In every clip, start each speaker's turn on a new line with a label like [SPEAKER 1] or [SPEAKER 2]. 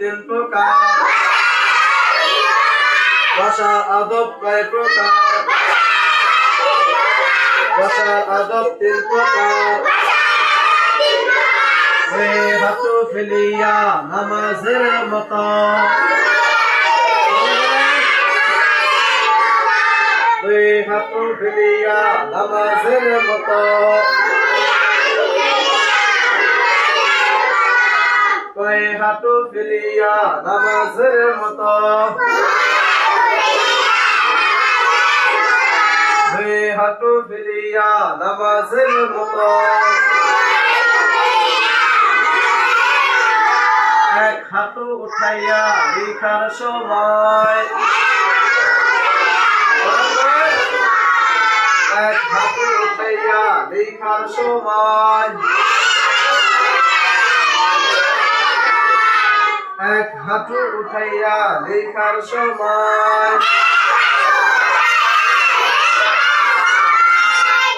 [SPEAKER 1] তিন প্রকার, ভাষা আদব কয় প্রকার, ভাষা আদব তিন প্রকার। দুই হাঁটু ফেলিয়া নামাজের মতো, দুই হাঁটু ফেলিয়া নামাজের মতো, কয় হাঁটু ফেলিয়া নামাজের মতো, দুই হাঁটু ফেলিয়া নামাজের মতো। এক হাঁটু উঠাইয়া লিখার সময়, এক হাঁটু উঠাইয়া লিখার সময়, এক হাঁটু উঠাইয়া লিখার সময়,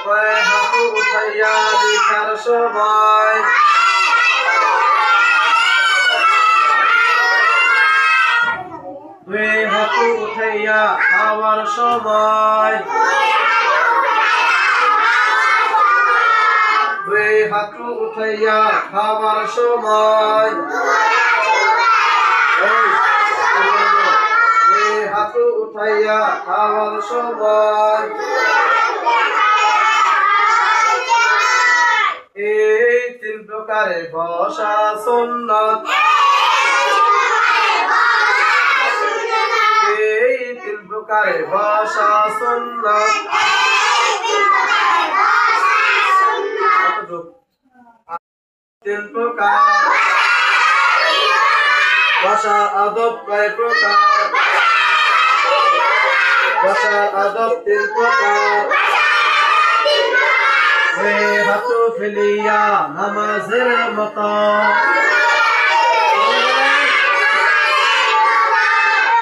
[SPEAKER 1] কয় হাঁটু উঠাইয়া লিখার সময়, দুই হাঁটু উঠাইয়া খাওয়ার সময়, দুই হাঁটু উঠাইয়া খাওয়ার সময়, দুই হাঁটু উঠাইয়া খাওয়ার সময়। এই তিন প্রকারে বসা সুন্নত, এই তিন প্রকারে বসা সুন্নত। তিন প্রকার, ভাষা আদব কয় প্রকার, ভাষা আদব তিন প্রকার। দুই হাঁটু ফেলিয়া নামাজের মতো,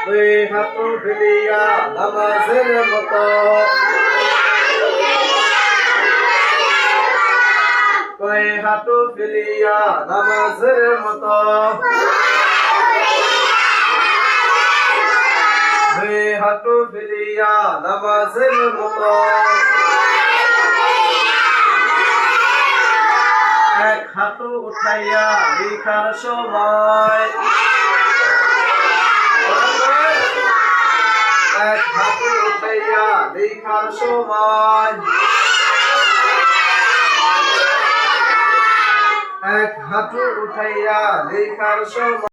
[SPEAKER 1] দুই হাঁটু ফেলিয়া নামাজের মতো, কয় হাঁটু ফেলিয়া নামাজের মতো, দুই হাঁটু ফেলিয়া নামাজের মতো। এক হাঁটু উঠাইয়া লিখার সময়, এক হাঁটু উঠাইয়া লিখার সময়, এক হাঁটু উঠাইয়া লিখার সময়।